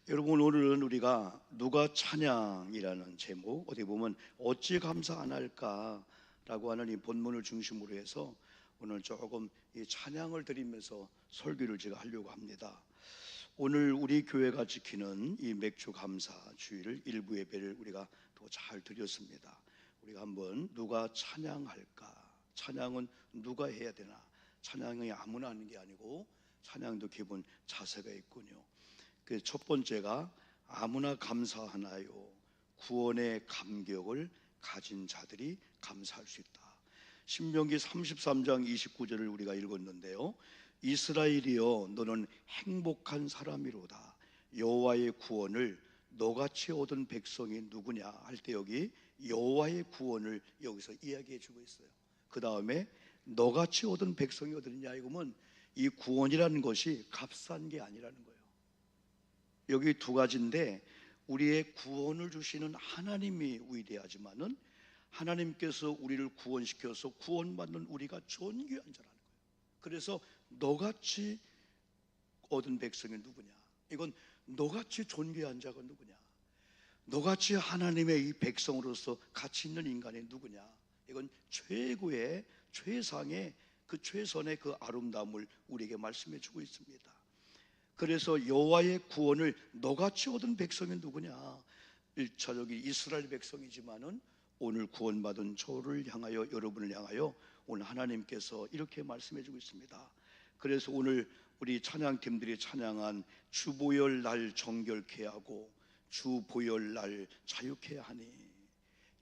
여러분, 오늘은 우리가 누가 찬양이라는 제목, 어디 보면 어찌 감사 안 할까라고 하는 이 본문을 중심으로 해서 오늘 조금 이 찬양을 드리면서 설교를 제가 하려고 합니다. 오늘 우리 교회가 지키는 이 맥주 감사 주일 일부 예배를 우리가 더 잘 드렸습니다. 우리가 한번 누가 찬양할까? 찬양은 누가 해야 되나? 찬양이 아무나 하는 게 아니고 찬양도 기본 자세가 있군요. 그 첫 번째가 아무나 감사하나요? 구원의 감격을 가진 자들이 감사할 수 있다. 신명기 33장 29절을 우리가 읽었는데요. 이스라엘이여, 너는 행복한 사람이로다. 여호와의 구원을 너같이 얻은 백성이 누구냐 할 때 여기 여호와의 구원을 여기서 이야기해 주고 있어요. 그 다음에 너같이 얻은 백성이 어디냐, 이거면 이 구원이라는 것이 값싼 게 아니라는 거예요. 여기 두 가지인데, 우리의 구원을 주시는 하나님이 위대하지만은 하나님께서 우리를 구원시켜서 구원받는 우리가 존귀한 자라는 거예요. 그래서 너같이 얻은 백성이 누구냐, 이건 너같이 존귀한 자가 누구냐, 너같이 하나님의 이 백성으로서 가치 있는 인간이 누구냐, 이건 최고의 최상의 그 최선의 그 아름다움을 우리에게 말씀해 주고 있습니다. 그래서 여호와의 구원을 너같이 얻은 백성이 누구냐, 1차적인 이스라엘 백성이지만은 오늘 구원받은 저를 향하여, 여러분을 향하여 오늘 하나님께서 이렇게 말씀해 주고 있습니다. 그래서 오늘 우리 찬양팀들이 찬양한 주보혈 날 정결케 하고 주보혈 날 자유케 하니,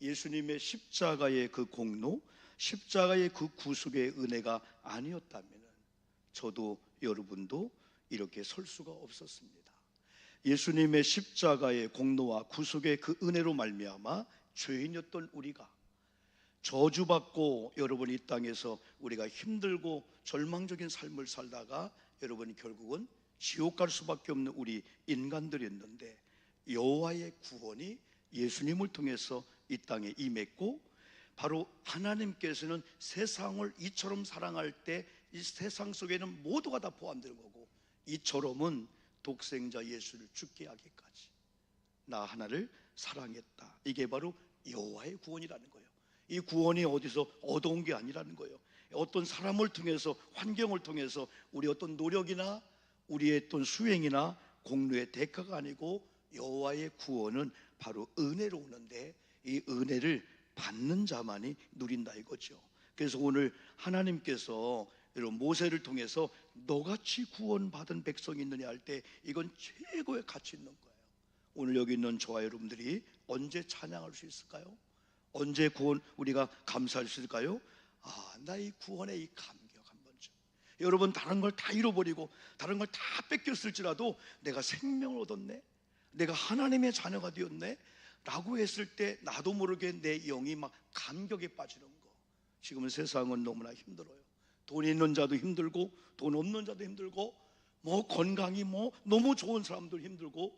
예수님의 십자가의 그 공로, 십자가의 그 구속의 은혜가 아니었다면 저도 여러분도 이렇게 설 수가 없었습니다. 예수님의 십자가의 공로와 구속의 그 은혜로 말미암아 죄인이었던 우리가, 저주받고 여러분 이 땅에서 우리가 힘들고 절망적인 삶을 살다가 여러분이 결국은 지옥 갈 수밖에 없는 우리 인간들이었는데, 여호와의 구원이 예수님을 통해서 이 땅에 임했고, 바로 하나님께서는 세상을 이처럼 사랑할 때 이 세상 속에는 모두가 다 포함되는 거고, 이처럼은 독생자 예수를 죽게 하기까지 나 하나를 사랑했다. 이게 바로 여호와의 구원이라는 거예요. 이 구원이 어디서 얻어온 게 아니라는 거예요. 어떤 사람을 통해서, 환경을 통해서 우리 어떤 노력이나 우리의 어떤 수행이나 공로의 대가가 아니고, 여호와의 구원은 바로 은혜로 오는데 이 은혜를 받는 자만이 누린다 이거죠. 그래서 오늘 하나님께서 여러분 모세를 통해서 너같이 구원받은 백성이 있느냐 할 때 이건 최고의 가치 있는 거예요. 오늘 여기 있는 저와 여러분들이 언제 찬양할 수 있을까요? 언제 구원 우리가 감사할 수 있을까요? 나 이 구원의 이 감격 한 번쯤. 여러분, 다른 걸 다 잃어버리고 다른 걸 다 뺏겼을지라도 내가 생명을 얻었네, 내가 하나님의 자녀가 되었네 라고 했을 때 나도 모르게 내 영이 막 감격에 빠지는 거. 지금은 세상은 너무나 힘들어요. 돈 있는 자도 힘들고 돈 없는 자도 힘들고, 뭐 건강이 뭐 너무 좋은 사람도 힘들고,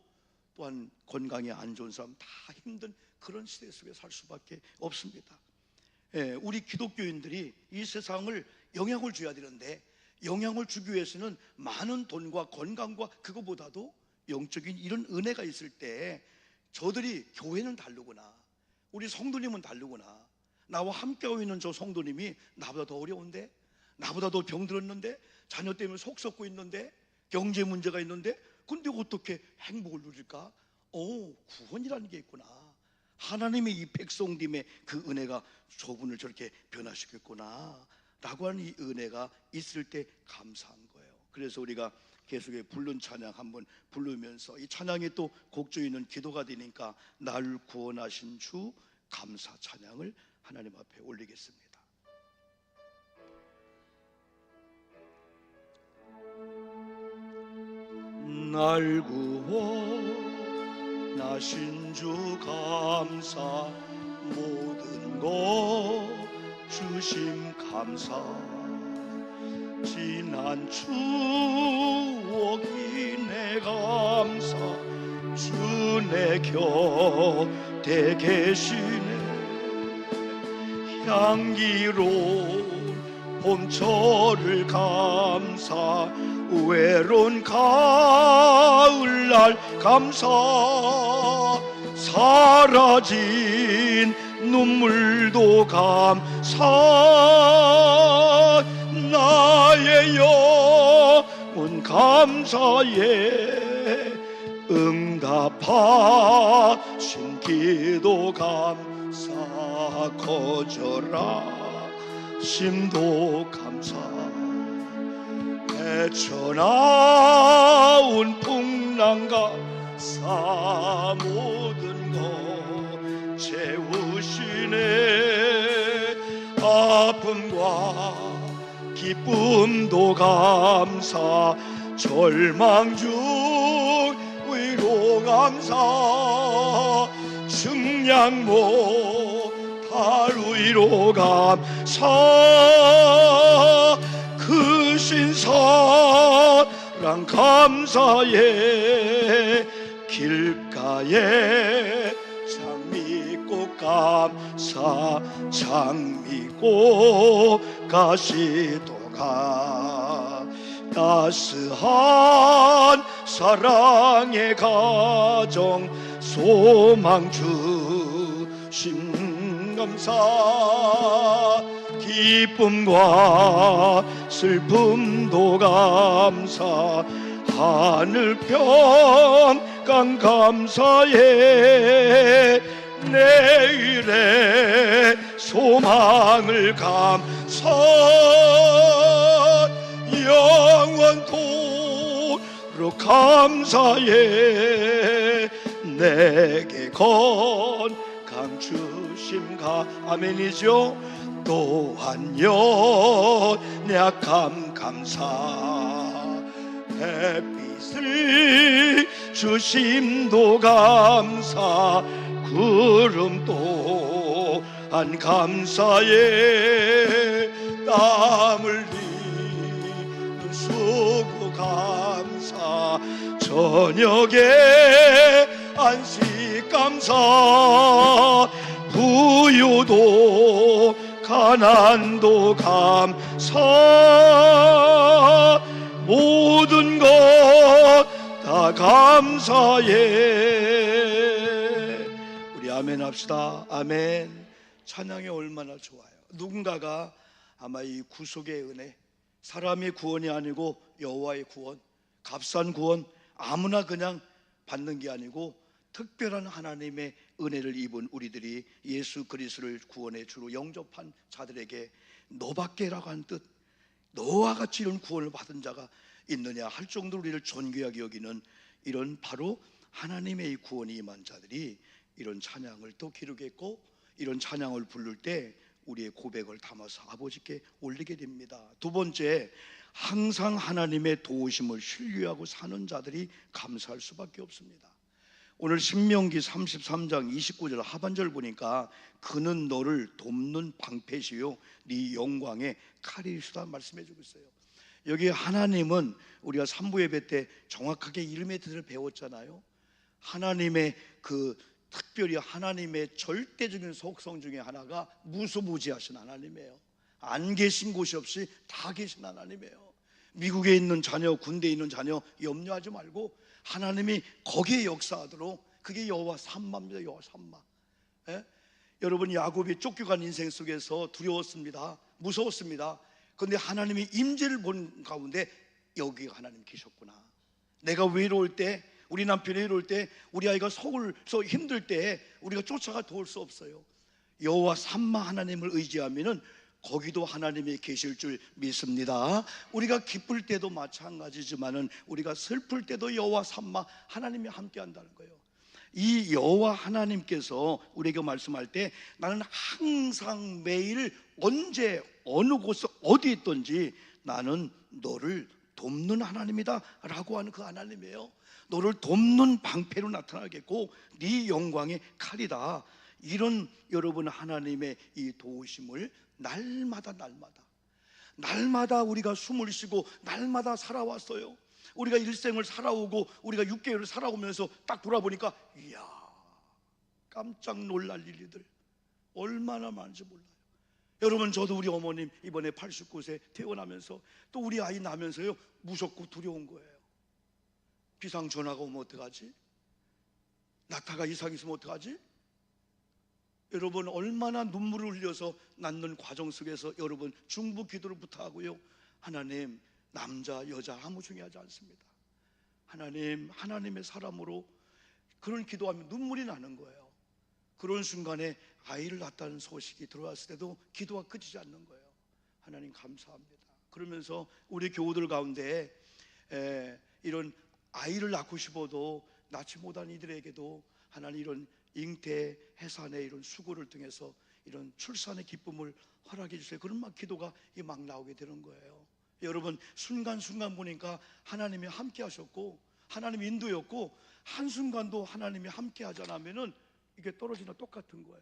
또한 건강이 안 좋은 사람 다 힘든 그런 시대 속에 살 수밖에 없습니다. 우리 기독교인들이 이 세상을 영향을 줘야 되는데, 영향을 주기 위해서는 많은 돈과 건강과 그거보다도 영적인 이런 은혜가 있을 때, 저들이 교회는 다르구나, 우리 성도님은 다르구나, 나와 함께하고 있는 저 성도님이 나보다 더 어려운데, 나보다 더 병들었는데, 자녀 때문에 속 썩고 있는데, 경제 문제가 있는데, 근데 어떻게 행복을 누릴까? 구원이라는 게 있구나, 하나님의 이 백성님의 그 은혜가 저분을 저렇게 변화시켰구나 라고 하는 이 은혜가 있을 때 감사한 거예요. 그래서 우리가 계속해 부른 찬양 한번 부르면서, 이 찬양이 또 곡조 있는 기도가 되니까 날 구원하신 주 감사 찬양을 하나님 앞에 올리겠습니다. 날 구원하신 주 감사, 모든 것 주심 감사, 지난 추억이 내 감사, 주 내 곁에 계시네, 향기로운 봄철을 감사, 외로운 가을날 감사 사라진 눈물도 감사 나의 영혼 감사에 응답하신 기도 감사 거절하 심도 감사 헤쳐나온 풍랑과 사 모든 것 채우시네 아픔과 기쁨도 감사 절망 중 위로 감사 증량 못할 위로 감사 그 신사랑 감사에 길가에 장미꽃 감사 장미꽃 가시도가 따스한 사랑의 가정 소망 주심 감사 기쁨과 슬픔도 감사 하늘 평강 감사해 내일의 소망을 감사 영원토록 감사해 내게 건강 주심가 아멘이죠. 또한 연약함 감사 햇빛을 주심도 감사 구름 또한 감사해 땀 흘리는 수고 감사 저녁에 안식 감사 부유도 가난도 감사 모든 것 다 감사해 우리 아멘 합시다. 아멘. 찬양이 얼마나 좋아요. 누군가가 아마 이 구속의 은혜 사람의 구원이 아니고 여호와의 구원 값싼 구원 아무나 그냥 받는 게 아니고 특별한 하나님의 은혜를 입은 우리들이 예수 그리스도를 구원의 주로 영접한 자들에게 너밖에라고 한 뜻 너와 같이 이런 구원을 받은 자가 있느냐 할 정도로 우리를 존귀하게 여기는 이런 바로 하나님의 이 구원이 임한 자들이 이런 찬양을 또 기르겠고 이런 찬양을 부를 때 우리의 고백을 담아서 아버지께 올리게 됩니다. 두 번째, 항상 하나님의 도우심을 신뢰하고 사는 자들이 감사할 수밖에 없습니다. 오늘 신명기 33장 29절 하반절 보니까 그는 너를 돕는 방패시요 네 영광의 칼이시다 말씀해 주고 있어요. 여기 하나님은 우리가 3부 예배 때 정확하게 1m를 배웠잖아요. 하나님의 그 특별히 하나님의 절대적인 속성 중에 하나가 무소무지하신 하나님이에요. 안 계신 곳이 없이 다 계신 하나님이에요. 미국에 있는 자녀, 군대에 있는 자녀 염려하지 말고 하나님이 거기에 역사하도록 그게 여호와 삼마입니다. 여호와 삼마. 여러분 야곱이 쫓겨간 인생 속에서 두려웠습니다. 무서웠습니다. 그런데 하나님이 임재를 본 가운데 여기 하나님 계셨구나. 내가 외로울 때 우리 남편이 외로울 때 우리 아이가 서울서 힘들 때 우리가 쫓아가 도울 수 없어요. 여호와 삼마 하나님을 의지하면은 거기도 하나님이 계실 줄 믿습니다. 우리가 기쁠 때도 마찬가지지만은 우리가 슬플 때도 여호와 삼마 하나님이 함께 한다는 거예요. 이 여호와 하나님께서 우리에게 말씀할 때 나는 항상 매일 언제 어느 곳에 어디 있든지 나는 너를 돕는 하나님이다 라고 하는 그 하나님이에요. 너를 돕는 방패로 나타나겠고 네 영광의 칼이다. 이런 여러분 하나님의 이 도우심을 날마다 우리가 숨을 쉬고 날마다 살아왔어요. 우리가 일생을 살아오고 우리가 6개월을 살아오면서 딱 돌아보니까 이야 깜짝 놀랄 일들 얼마나 많은지 몰라요. 여러분, 저도 우리 어머님 이번에 89세 퇴원하면서 또 우리 아이 나면서요, 무섭고 두려운 거예요. 비상 전화가 오면 어떡하지? 낙타가 이상 있으면 어떡하지? 여러분, 얼마나 눈물을 흘려서 낳는 과정 속에서 여러분 중보 기도를 부탁하고요, 하나님, 남자 여자 아무 중요하지 않습니다. 하나님, 하나님의 사람으로 그런 기도하면 눈물이 나는 거예요. 그런 순간에 아이를 낳았다는 소식이 들어왔을 때도 기도가 끊이지 않는 거예요. 하나님 감사합니다. 그러면서 우리 교우들 가운데 이런 아이를 낳고 싶어도 낳지 못한 이들에게도 하나님 이런 잉태, 해산의 이런 수고를 통해서 이런 출산의 기쁨을 허락해 주세요. 그런 막 기도가 막 나오게 되는 거예요. 여러분, 순간순간 보니까 하나님이 함께 하셨고 하나님 인도였고, 한순간도 하나님이 함께 하지 않으면은 이게 떨어지나 똑같은 거예요.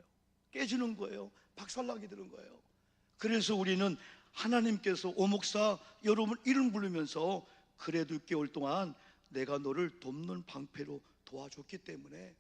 깨지는 거예요. 박살나게 되는 거예요. 그래서 우리는 하나님께서 오 목사 여러분 이름 부르면서 그래도 6개월 동안 내가 너를 돕는 방패로 도와줬기 때문에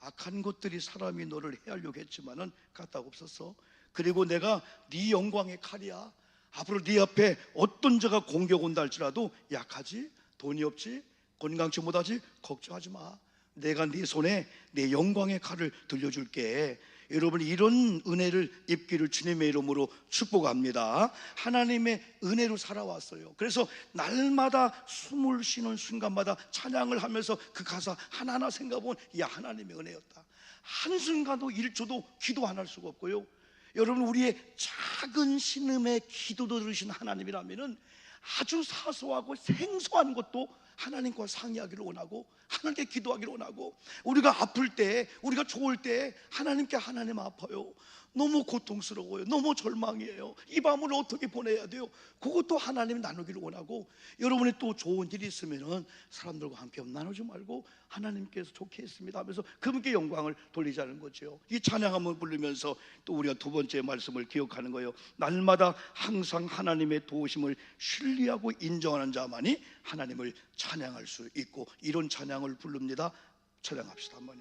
악한 것들이 사람이 너를 해하려고 했지만은 까딱없었어. 그리고 내가 네 영광의 칼이야. 앞으로 네 앞에 어떤 자가 공격 온다 할지라도 약하지, 돈이 없지, 건강치 못하지, 걱정하지 마. 내가 네 손에 내 영광의 칼을 들려줄게. 여러분, 이런 은혜를 입기를 주님의 이름으로 축복합니다. 하나님의 은혜로 살아왔어요. 그래서 날마다 숨을 쉬는 순간마다 찬양을 하면서 그 가사 하나하나 생각해보면, 야, 하나님의 은혜였다. 한순간도 1초도 기도 안 할 수가 없고요. 여러분, 우리의 작은 신음의 기도도 들으신 하나님이라면 아주 사소하고 생소한 것도 하나님과 상의하기를 원하고 하나님께 기도하기를 원하고, 우리가 아플 때, 우리가 좋을 때 하나님께, 하나님 아파요, 너무 고통스러워요, 너무 절망이에요, 이 밤을 어떻게 보내야 돼요, 그것도 하나님이 나누기를 원하고, 여러분이 또 좋은 일이 있으면 사람들과 함께 나누지 말고 하나님께서 좋게 했습니다 하면서 그분께 영광을 돌리자는 거죠. 이 찬양 한번 부르면서 또 우리가 두 번째 말씀을 기억하는 거예요. 날마다 항상 하나님의 도우심을 신뢰하고 인정하는 자만이 하나님을 찬양할 수 있고, 이런 찬양을 부릅니다. 찬양합시다 한번요.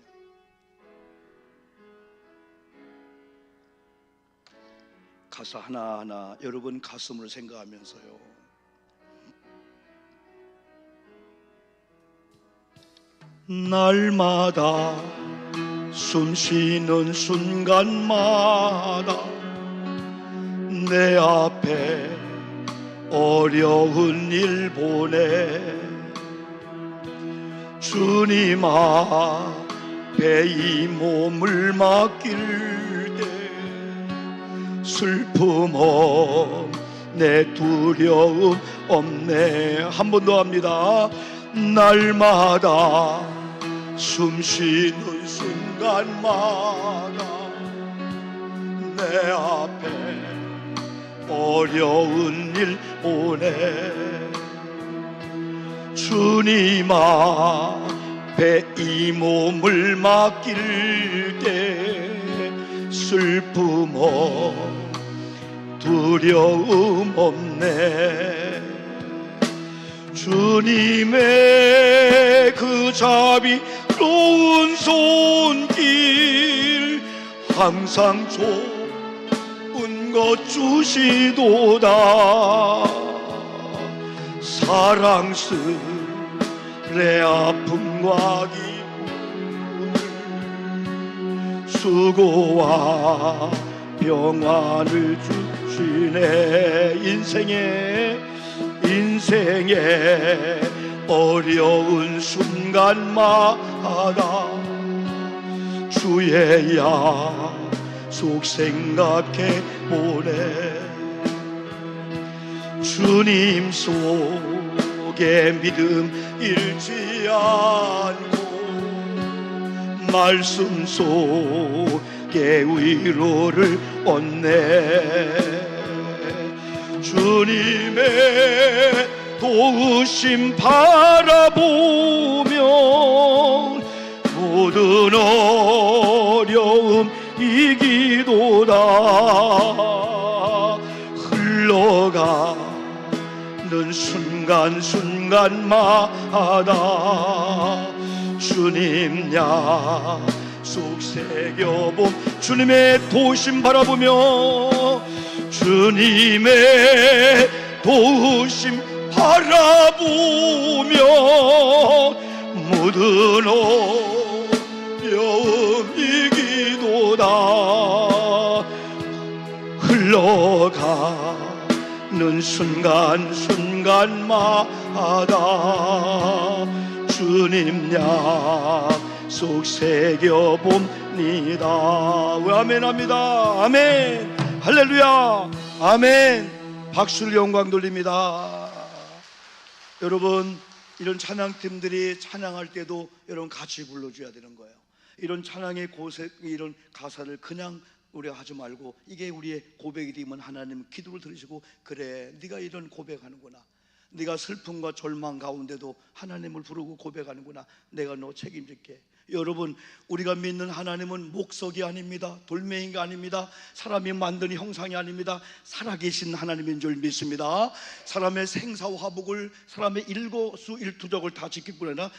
가사 하나하나 여러분 가슴으로 생각하면서요, 날마다 숨 쉬는 순간마다 내 앞에 어려운 일 보내 주님 앞에 이 몸을 맡길 때 슬픔 없네, 두려움 없네. 한 번 더 합니다. 날마다 숨 쉬는 순간마다 내 앞에 어려운 일 오네 주님 앞에 이 몸을 맡길 때 슬픔 두려움 없네. 주님의 그 자비로운 손길 항상 좋은 것 주시도다. 사랑스레 아픔과 기쁨을 수고와 평안을 주시네. 인생의 어려운 순간마다 주의 약속 생각해 보네. 주님 속에 믿음 잃지 않고 말씀 속에 위로를 얻네. 주님의 도우심 바라보며 모든 어려움 이기도다. 흘러가는 순간순간마다 주님 약속 새겨봄. 주님의 도우심 바라보며 주님의 도우심 바라보며 모든 어려움 이기도다. 흘러가는 순간순간마다 주님 약속 새겨봅니다. 아멘합니다. 아멘. 할렐루야. 아멘. 박수를 영광 돌립니다. 여러분, 이런 찬양팀들이 찬양할 때도 여러분 같이 불러줘야 되는 거예요. 이런 찬양의 이런 가사를 그냥 우리가 하지 말고, 이게 우리의 고백이 되면 하나님 기도를 들으시고, 그래 네가 이런 고백하는구나, 네가 슬픔과 절망 가운데도 하나님을 부르고 고백하는구나, 내가 너 책임질게. 여러분, 우리가 믿는 하나님은 목석이 아닙니다. 돌멩이가 아닙니다. 사람이 만든 형상이 아닙니다. 살아계신 하나님인 줄 믿습니다. 사람의 생사화복을, 사람의 일거수일투족을 다 지키고 나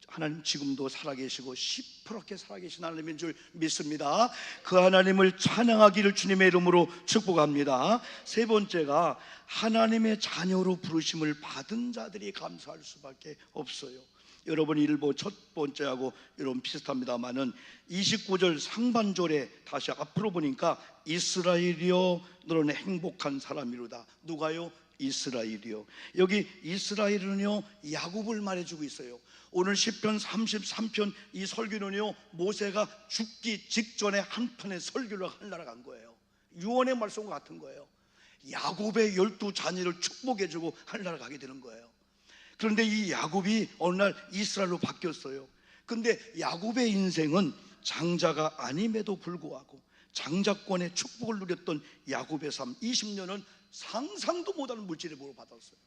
하나님 지금도 살아계시고 시퍼렇게 살아계신 하나님인 줄 믿습니다. 그 하나님을 찬양하기를 주님의 이름으로 축복합니다. 세 번째가 하나님의 자녀로 부르심을 받은 자들이 감사할 수밖에 없어요. 여러분, 일부 첫 번째하고 여러분 비슷합니다만은 29절 상반절에 다시 앞으로 보니까 이스라엘이여 너는 행복한 사람이로다. 누가요? 이스라엘이요. 여기 이스라엘은요 야곱을 말해주고 있어요. 오늘 시편 33편 이 설교는요 모세가 죽기 직전에 한 편의 설교를 하려고 간 거예요. 유언의 말씀과 같은 거예요. 야곱의 12자녀를 축복해주고 하려고 가게 되는 거예요. 그런데 이 야곱이 어느 날 이스라엘로 바뀌었어요. 근데 야곱의 인생은 장자가 아님에도 불구하고 장자권의 축복을 누렸던 야곱의 삶 20년은 상상도 못하는 물질의 복을 받았어요.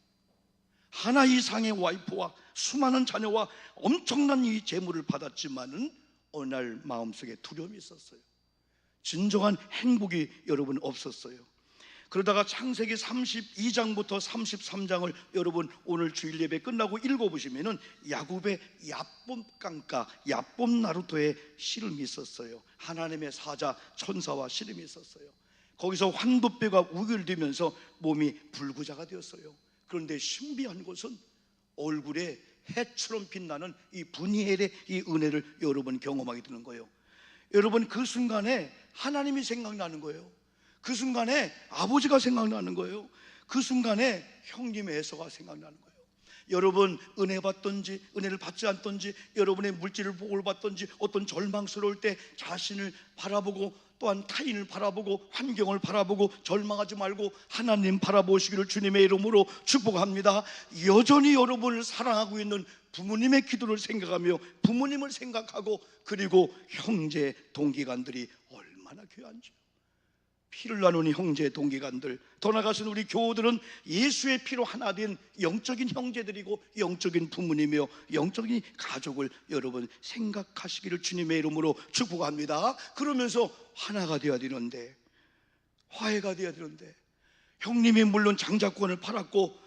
하나 이상의 와이프와 수많은 자녀와 엄청난 이 재물을 받았지만은 어느 날 마음속에 두려움이 있었어요. 진정한 행복이 여러분 없었어요. 그러다가 창세기 32장부터 33장을 여러분 오늘 주일 예배 끝나고 읽어보시면은 야곱의 야뽐강가 야뽐 나루토의 씨름이 있었어요. 하나님의 사자 천사와 씨름이 있었어요. 거기서 환부뼈가 우결되면서 몸이 불구자가 되었어요. 그런데 신비한 것은 얼굴에 해처럼 빛나는 이 분이엘의 이 은혜를 여러분 경험하게 되는 거예요. 여러분, 그 순간에 하나님이 생각나는 거예요. 그 순간에 아버지가 생각나는 거예요. 그 순간에 형님의 애서가 생각나는 거예요. 여러분, 은혜 받든지 은혜를 받지 않든지, 여러분의 물질을 복을 받든지, 어떤 절망스러울 때 자신을 바라보고 또한 타인을 바라보고 환경을 바라보고 절망하지 말고 하나님 바라보시기를 주님의 이름으로 축복합니다. 여전히 여러분을 사랑하고 있는 부모님의 기도를 생각하며 부모님을 생각하고, 그리고 형제 동기간들이 얼마나 귀한지, 피를 나누는 형제 동기간들, 더 나아가서는 우리 교우들은 예수의 피로 하나 된 영적인 형제들이고 영적인 부모님이며 영적인 가족을 여러분 생각하시기를 주님의 이름으로 축복합니다. 그러면서 하나가 되어야 되는데, 화해가 되어야 되는데, 형님이 물론 장자권을 팔았고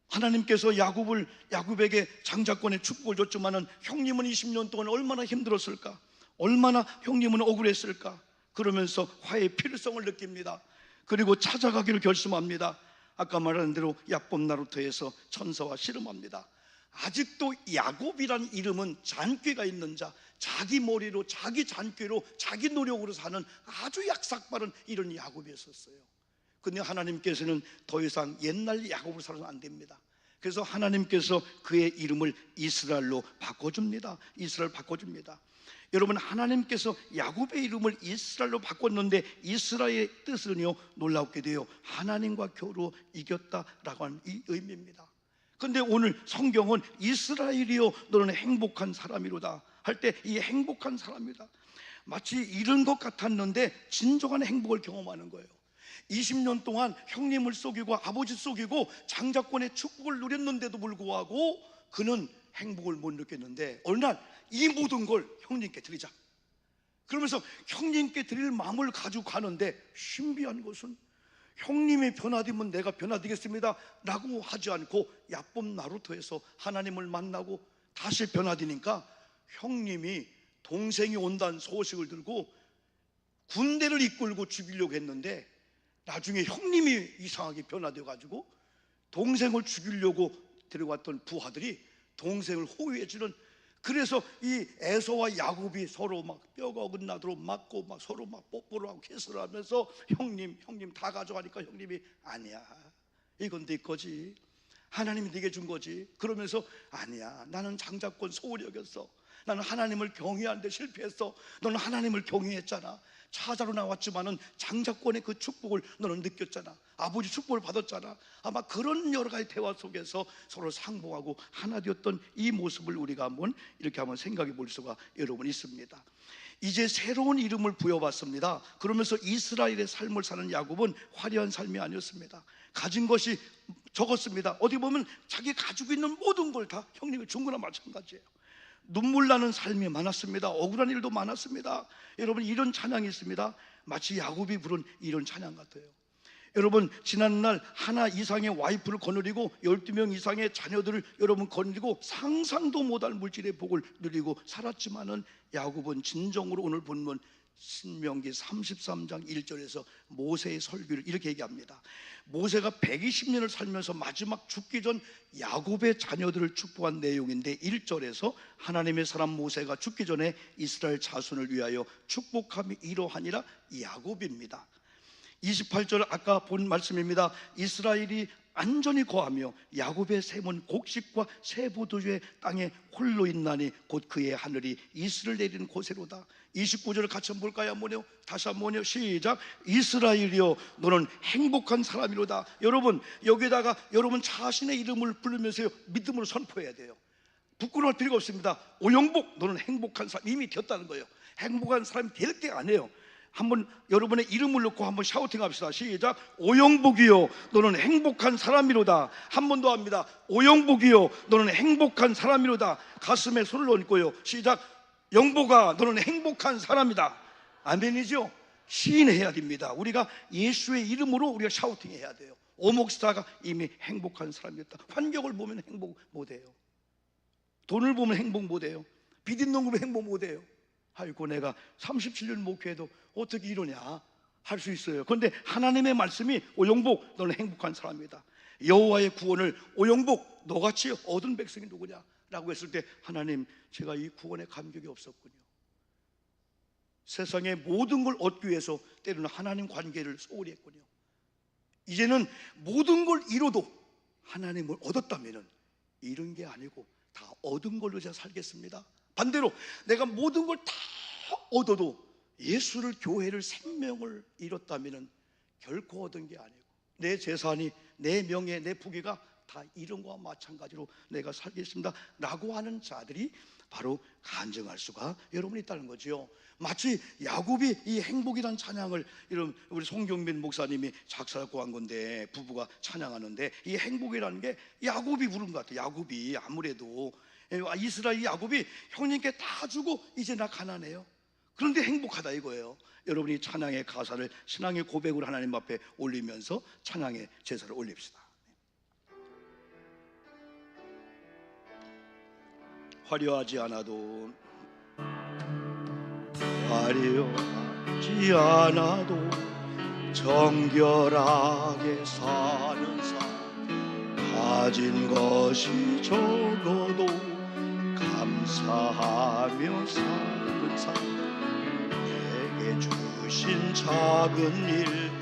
하나님께서 야곱에게 장자권의 축복을 줬지만은 형님은 20년 동안 얼마나 힘들었을까, 얼마나 형님은 억울했을까. 그러면서 화해의 필요성을 느낍니다. 그리고 찾아가기를 결심합니다. 아까 말한 대로 야뽐 나루토에서 천사와 씨름합니다. 아직도 야곱이란 이름은 잔꾀가 있는 자, 자기 머리로 자기 잔꾀로 자기 노력으로 사는 아주 약삭빠른 이런 야곱이었어요. 근데 하나님께서는 더 이상 옛날 야곱을 살아서는 안 됩니다. 그래서 하나님께서 그의 이름을 이스라엘로 바꿔줍니다. 이스라엘 바꿔줍니다. 여러분, 하나님께서 야곱의 이름을 이스라엘로 바꿨는데 이스라엘의 뜻은요 놀랍게도요 하나님과 겨루 이겼다라고 하는 이 의미입니다. 그런데 오늘 성경은 이스라엘이여 너는 행복한 사람이로다 할 때 이 행복한 사람이다 마치 이런 것 같았는데 진정한 행복을 경험하는 거예요. 20년 동안 형님을 속이고 아버지 속이고 장자권의 축복을 누렸는데도 불구하고 그는 행복을 못 느꼈는데, 어느 날 이 모든 걸 형님께 드리자, 그러면서 형님께 드릴 마음을 가지고 가는데, 신비한 것은 형님이 변화되면 내가 변화되겠습니다 라고 하지 않고 야뽐 나루토에서 하나님을 만나고 다시 변화되니까 형님이 동생이 온다는 소식을 들고 군대를 이끌고 죽이려고 했는데 나중에 형님이 이상하게 변화되어 가지고 동생을 죽이려고 데려갔던 부하들이 동생을 호위해주는, 그래서 이 에서와 야곱이 서로 막 뼈가 어긋나도록 맞고 막 서로 막 뽀뽀를 하고 키스를 하면서 형님 다 가져가니까 형님이 아니야, 이건 네 거지, 하나님이 네게 준 거지. 그러면서 아니야, 나는 장자권 소홀히 여겼어, 나는 하나님을 경외하는데 실패했어, 너는 하나님을 경외했잖아, 차자로 나왔지만은 장자권의 그 축복을 너는 느꼈잖아, 아버지 축복을 받았잖아. 아마 그런 여러 가지 대화 속에서 서로 상봉하고 하나 되었던 이 모습을 우리가 이렇게 한번 생각해 볼 수가 여러분 있습니다. 이제 새로운 이름을 부여받습니다. 그러면서 이스라엘의 삶을 사는 야곱은 화려한 삶이 아니었습니다. 가진 것이 적었습니다. 어디 보면 자기 가지고 있는 모든 걸 다 형님이 준 거나 마찬가지예요. 눈물 나는 삶이 많았습니다. 억울한 일도 많았습니다. 여러분, 이런 찬양이 있습니다. 마치 야곱이 부른 이런 찬양 같아요. 여러분, 지난날 하나 이상의 와이프를 거느리고 12명 이상의 자녀들을 여러분 거느리고 상상도 못할 물질의 복을 누리고 살았지만은 야곱은 진정으로 오늘 본문 신명기 33장 1절에서 모세의 설교를 이렇게 얘기합니다. 모세가 120년을 살면서 마지막 죽기 전 야곱의 자녀들을 축복한 내용인데, 1절에서 하나님의 사람 모세가 죽기 전에 이스라엘 자손을 위하여 축복함이 이러하니라 야곱입니다. 28절 아까 본 말씀입니다. 이스라엘이 안전히 거하며 야곱의 샘은 곡식과 세보도주의 땅에 홀로 있나니 곧 그의 하늘이 이슬을 내리는 곳에로다. 29절을 같이 한번 볼까요? 다시 한번요. 시작. 이스라엘이여 너는 행복한 사람이로다. 여러분, 여기다가 여러분 자신의 이름을 부르면서 믿음으로 선포해야 돼요. 부끄러울 필요가 없습니다. 오영복, 너는 행복한 사람, 이미 되었다는 거예요. 행복한 사람이 될 게 아니에요. 한번 여러분의 이름을 넣고 한번 샤우팅 합시다. 시작. 오영복이요 너는 행복한 사람이로다. 한 번 더 합니다. 오영복이요 너는 행복한 사람이로다. 가슴에 손을 얹고요. 시작. 영복아 너는 행복한 사람이다. 아멘이죠? 시인해야 됩니다. 우리가 예수의 이름으로 우리가 샤우팅 해야 돼요. 오목스타가 이미 행복한 사람이었다. 환경을 보면 행복 못해요. 돈을 보면 행복 못해요. 빚 있는 거 보면 행복 못해요. 아이고, 내가 37년 목회해도 어떻게 이러냐 할 수 있어요. 그런데 하나님의 말씀이 오영복 너는 행복한 사람이다. 여호와의 구원을 오영복 너같이 얻은 백성이 누구냐 라고 했을 때, 하나님 제가 이 구원에 감격이 없었군요. 세상의 모든 걸 얻기 위해서 때로는 하나님 관계를 소홀히 했군요. 이제는 모든 걸 잃어도 하나님을 얻었다면 잃은 게 아니고 다 얻은 걸로 제가 살겠습니다. 반대로 내가 모든 걸 다 얻어도 예수를, 교회를, 생명을 잃었다면 결코 얻은 게 아니고 내 재산이, 내 명예, 내 부귀가 다 잃은 것과 마찬가지로 내가 살겠습니다 라고 하는 자들이 바로 간증할 수가 여러분 있다는 거죠. 마치 야곱이 이 행복이라는 찬양을 이런 우리 송경민 목사님이 작사하고 한 건데, 부부가 찬양하는데 이 행복이라는 게 야곱이 부른 것 같아요. 야곱이 아무래도 이스라엘 야곱이 형님께 다 주고 이제 나 가난해요. 그런데 행복하다 이거예요. 여러분이 찬양의 가사를 신앙의 고백으로 하나님 앞에 올리면서 찬양의 제사를 올립시다. 화려하지 않아도 정결하게 사는 삶, 가진 것이 적어도 감사하며 사는 삶, 내게 주신 작은 일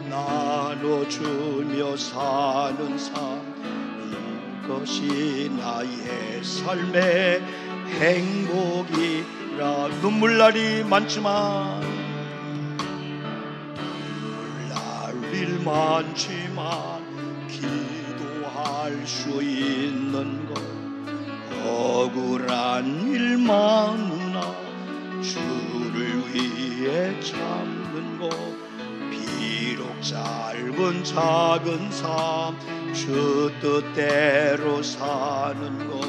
나눠주며 사는 삶, 이것이 나의 삶의 행복이라. 눈물날이 많지만 기도할 수 있는 것, 억울한 일 많으나 주를 위해 참는 것, 비록 짧은 작은 삶 주 뜻대로 사는 것,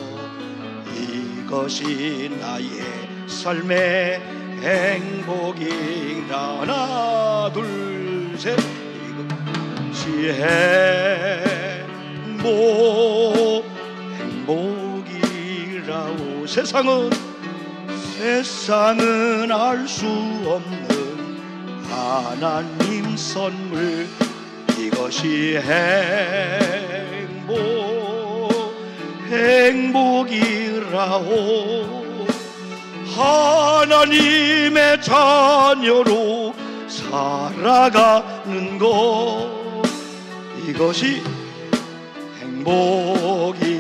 이것이 나의 삶의 행복이라. 하나 둘 셋. 이것이 행복이라고. 세상은 알 수 없는 하나님 선물, 이것이 행복이라오. 하나님의 자녀로 살아가는 것, 이것이 행복이라오.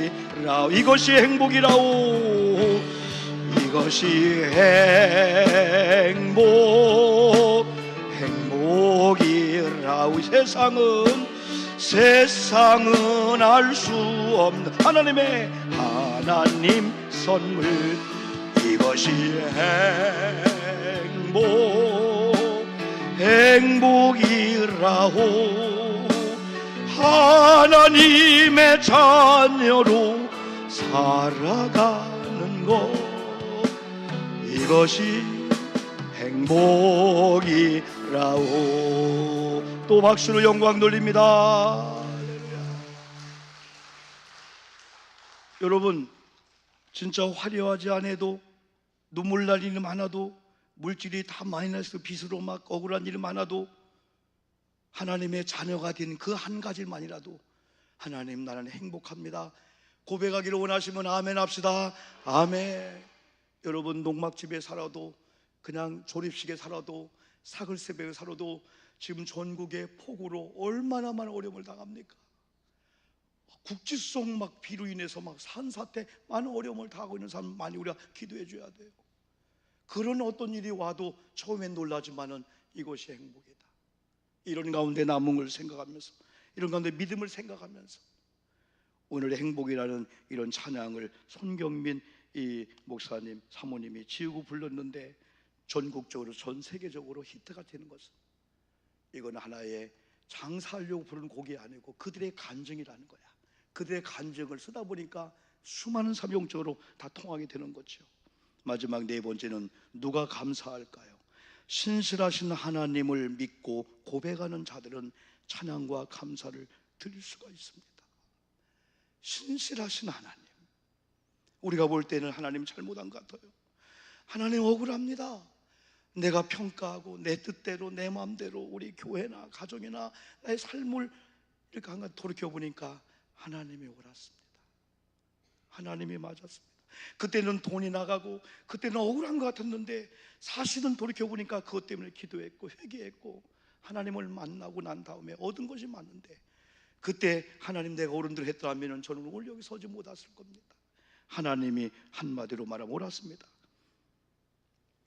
이것이 행복이라오. 이것이 행복이라오. 세상은 알 수 없는 하나님 선물, 이것이 행복이라오. 하나님의 자녀로 살아가는 것, 이것이 행복이라오. 또 박수로 영광 돌립니다. 여러분, 진짜 화려하지 않아도, 눈물 날 일이 많아도, 물질이 다 마이너스 빚으로 막 억울한 일이 많아도, 하나님의 자녀가 된 그 한 가지만이라도 하나님, 나는 행복합니다 고백하기를 원하시면 아멘 합시다. 아멘. 여러분, 농막집에 살아도, 그냥 조립식에 살아도, 사글세벽에 살아도 지금 전국의 폭우로 얼마나 많은 어려움을 당합니까? 국지성 막 비로 인해서 막 산사태, 많은 어려움을 당하고 있는 사람 많이 우리가 기도해 줘야 돼요. 그런 어떤 일이 와도 처음엔 놀라지만은 이것이 행복이다. 이런 가운데 남은 걸 생각하면서, 이런 가운데 믿음을 생각하면서 오늘의 행복이라는 이런 찬양을 손경민 이 목사님, 사모님이 지으고 불렀는데 전국적으로, 전 세계적으로 히트가 되는 것은, 이건 하나의 장사하려고 부르는 곡이 아니고 그들의 간증이라는 거야. 그들의 간증을 쓰다 보니까 수많은 사람이 영적으로 다 통하게 되는 거죠. 마지막 네 번째는 누가 감사할까요? 신실하신 하나님을 믿고 고백하는 자들은 찬양과 감사를 드릴 수가 있습니다. 신실하신 하나님, 우리가 볼 때는 하나님 잘못한 것 같아요. 하나님 억울합니다. 내가 평가하고 내 뜻대로, 내 마음대로 우리 교회나 가정이나 나의 삶을 이렇게 한번 돌이켜보니까 하나님이 옳았습니다. 하나님이 맞았습니다. 그때는 돈이 나가고 그때는 억울한 것 같았는데, 사실은 돌이켜보니까 그것 때문에 기도했고 회개했고 하나님을 만나고 난 다음에 얻은 것이 많은데, 그때 하나님 내가 옳은 대로 했더라면 저는 오늘 여기 서지 못했을 겁니다. 하나님이 한마디로 말하면 옳았습니다.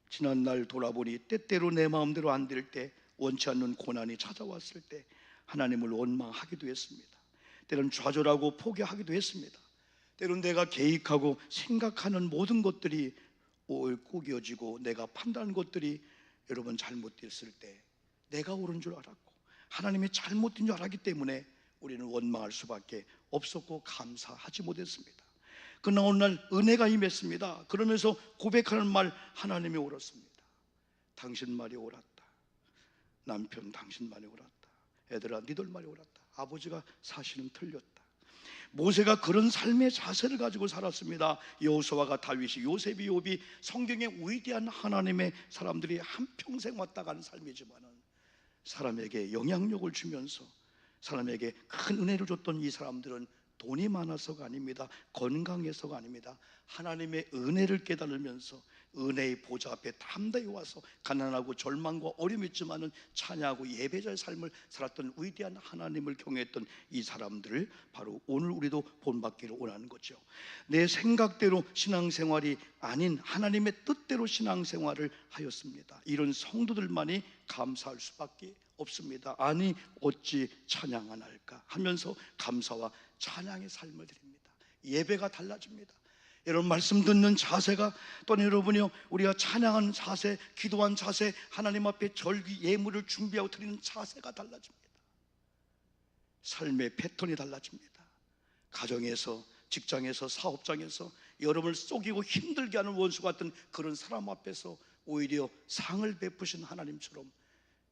지난날 돌아보니 때때로 내 마음대로 안 될 때, 원치 않는 고난이 찾아왔을 때 하나님을 원망하기도 했습니다. 때로는 좌절하고 포기하기도 했습니다. 때로는 내가 계획하고 생각하는 모든 것들이 꾸겨지고 내가 판단한 것들이 여러분 잘못됐을 때 내가 옳은 줄 알았고 하나님이 잘못된 줄 알았기 때문에 우리는 원망할 수밖에 없었고 감사하지 못했습니다. 그러나 어느 날 은혜가 임했습니다. 그러면서 고백하는 말, 하나님이 옳았습니다. 당신 말이 옳았다. 남편 당신 말이 옳았다. 애들아 니들 말이 옳았다. 아버지가 사실은 틀렸다. 모세가 그런 삶의 자세를 가지고 살았습니다. 여호수아가 다윗이, 요셉이, 욥이, 성경의 위대한 하나님의 사람들이 한평생 왔다 가는 삶이지만은 사람에게 영향력을 주면서 사람에게 큰 은혜를 줬던 이 사람들은 돈이 많아서가 아닙니다. 건강해서가 아닙니다. 하나님의 은혜를 깨달으면서 은혜의 보좌 앞에 담대히 와서 가난하고 절망과 어려움이 있지만은 찬양하고 예배자의 삶을 살았던 위대한 하나님을 경외했던 이 사람들을 바로 오늘 우리도 본받기를 원하는 거죠. 내 생각대로 신앙생활이 아닌 하나님의 뜻대로 신앙생활을 하였습니다. 이런 성도들만이 감사할 수밖에 없습니다. 아니 어찌 찬양 안 할까 하면서 감사와 찬양의 삶을 드립니다. 예배가 달라집니다. 여러분, 말씀 듣는 자세가, 또는 여러분이요, 우리가 찬양하는 자세, 기도한 자세, 하나님 앞에 절기 예물을 준비하고 드리는 자세가 달라집니다. 삶의 패턴이 달라집니다. 가정에서, 직장에서, 사업장에서 여러분을 속이고 힘들게 하는 원수 같은 그런 사람 앞에서 오히려 상을 베푸신 하나님처럼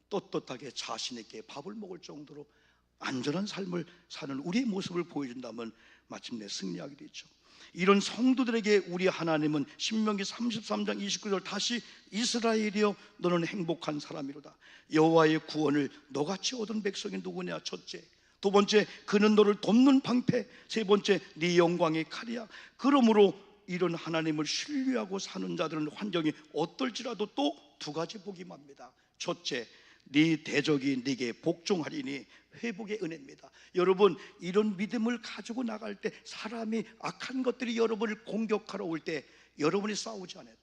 떳떳하게 자신 있게 밥을 먹을 정도로 안전한 삶을 사는 우리의 모습을 보여준다면 마침내 승리하게 되죠. 이런 성도들에게 우리 하나님은 신명기 33장 29절 다시 이스라엘이여 너는 행복한 사람이로다. 여호와의 구원을 너같이 얻은 백성이 누구냐? 첫째. 두 번째, 그는 너를 돕는 방패. 세 번째, 네 영광의 칼이야. 그러므로 이런 하나님을 신뢰하고 사는 자들은 환경이 어떨지라도 또 두 가지 복이 맙니다. 첫째, 네 대적이 네게 복종하리니 회복의 은혜입니다. 여러분, 이런 믿음을 가지고 나갈 때 사람이 악한 것들이 여러분을 공격하러 올 때 여러분이 싸우지 않아도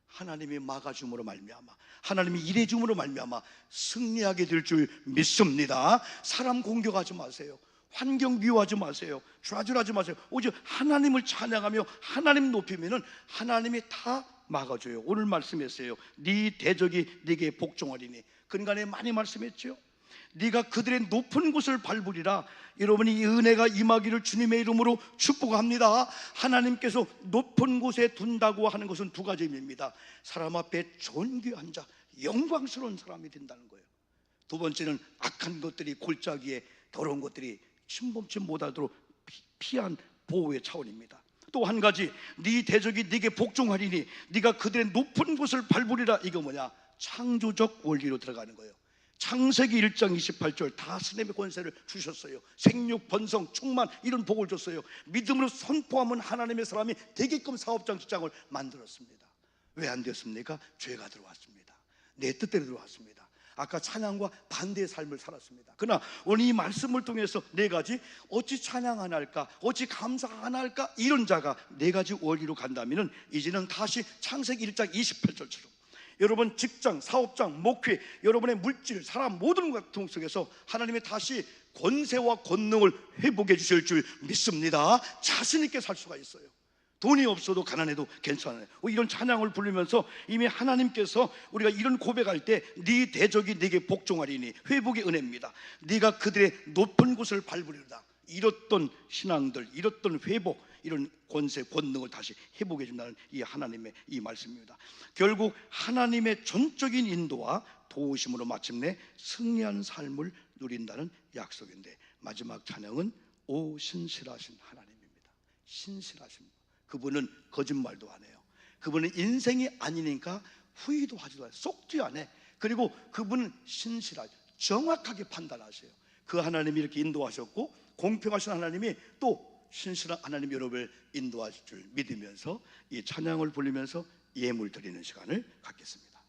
하나님이 막아줌으로 말미암아, 하나님이 일해줌으로 말미암아 승리하게 될 줄 믿습니다. 사람 공격하지 마세요. 환경 미워하지 마세요. 좌절하지 마세요. 오직 하나님을 찬양하며 하나님 높이면은 하나님이 다 막아줘요. 오늘 말씀했어요. 네 대적이 네게 복종하리니. 근간에 많이 말씀했죠. 네가 그들의 높은 곳을 밟으리라. 여러분이 이 은혜가 임하기를 주님의 이름으로 축복합니다. 하나님께서 높은 곳에 둔다고 하는 것은 두 가지 의미입니다. 사람 앞에 존귀한 자, 영광스러운 사람이 된다는 거예요. 두 번째는 악한 것들이, 골짜기에 더러운 것들이 침범치 못하도록 피한 보호의 차원입니다. 또 한 가지, 네 대적이 네게 복종하리니 네가 그들의 높은 곳을 밟으리라. 이거 뭐냐? 창조적 원리로 들어가는 거예요. 창세기 1장 28절 다 하나님의 권세를 주셨어요. 생육, 번성, 충만 이런 복을 줬어요. 믿음으로 선포하면 하나님의 사람이 되게끔 사업장 직장을 만들었습니다. 왜 안 되었습니까? 죄가 들어왔습니다. 내 뜻대로 들어왔습니다. 아까 찬양과 반대의 삶을 살았습니다. 그러나 오늘 이 말씀을 통해서 네 가지, 어찌 찬양 안 할까, 어찌 감사 안 할까, 이런 자가 네 가지 원리로 간다면 이제는 다시 창세기 1장 28절처럼 여러분 직장, 사업장, 목회, 여러분의 물질, 사람 모든 것 속에서 하나님이 다시 권세와 권능을 회복해 주실 줄 믿습니다. 자신 있게 살 수가 있어요. 돈이 없어도 가난해도 괜찮아요. 이런 찬양을 부르면서 이미 하나님께서 우리가 이런 고백할 때 네 대적이 네게 복종하리니 회복의 은혜입니다. 네가 그들의 높은 곳을 밟으리로다. 잃었던 신앙들, 잃었던 회복, 이런 권세, 권능을 다시 회복해 준다는 이 하나님의 이 말씀입니다. 결국 하나님의 전적인 인도와 도우심으로 마침내 승리하는 삶을 누린다는 약속인데, 마지막 찬양은 오 신실하신 하나님입니다. 신실하신, 그분은 거짓말도 안 해요. 그분은 인생이 아니니까 후회도 하지도 않아요. 속지 않아요. 그리고 그분은 신실하죠. 정확하게 판단하세요. 그 하나님이 이렇게 인도하셨고 공평하신 하나님이 또 신실한 하나님 여러분을 인도하실 줄 믿으면서 이 찬양을 부르면서 예물 드리는 시간을 갖겠습니다.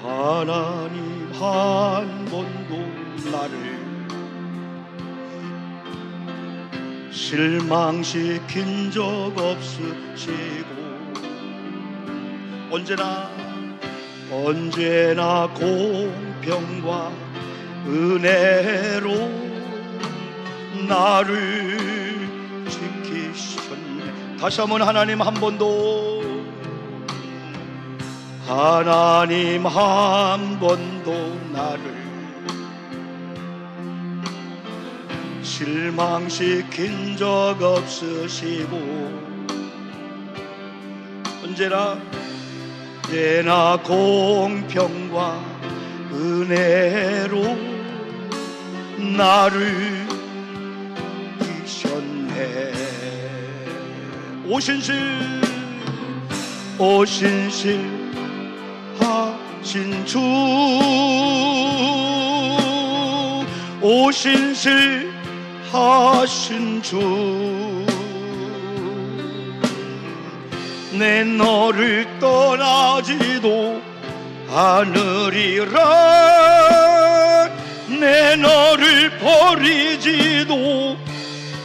하나님 한 번도 나를 실망시킨 적 없으시고 언제나 공평과 은혜로 나를 지키셨네. 다시 한번 하나님 한 번도 나를 실망시킨 적 없으시고 언제나 공평과 은혜로 나를 이셨네. 오신실하신 주, 오신실하신 주, 내 너를 떠나지도 않으리라. 내 너를 버리지도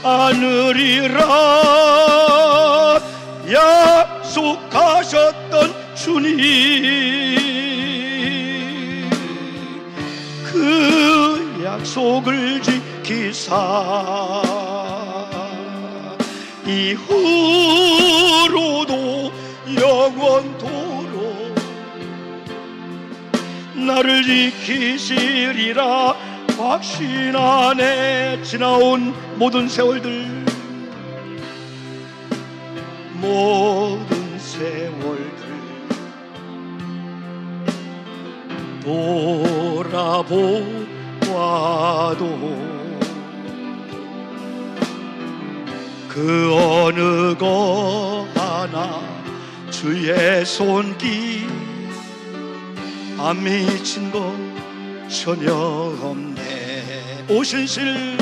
않으리라. 약속하셨던 주님, 그 약속을 지키사 이후로도 영원토록 나를 지키시리라 확신하네. 지나온 모든 세월들 돌아보아도 그 어느 것 하나 주의 손길 안 미친 것 전혀 없네. 오신실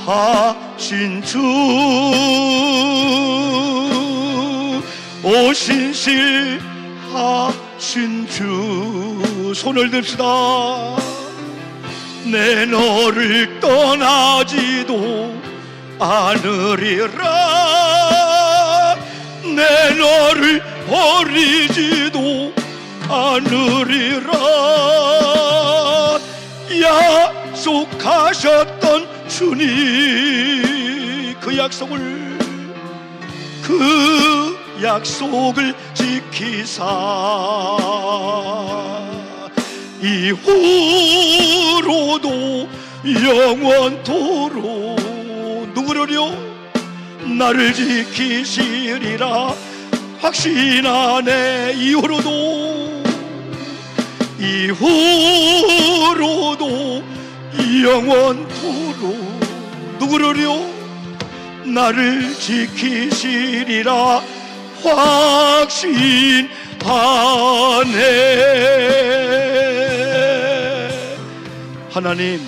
하신 주, 오신실 하신 주, 손을 듭시다. 내 너를 떠나지도 않으리라, 내 너를 버리지도 않으리라. 약속하셨던 주님, 그 약속을 지키사 이후로도 영원토록 누구를요? 나를 지키시리라 확신하네. 이후로도 영원토록 누구를요? 나를 지키시리라 확신하네. 하나님,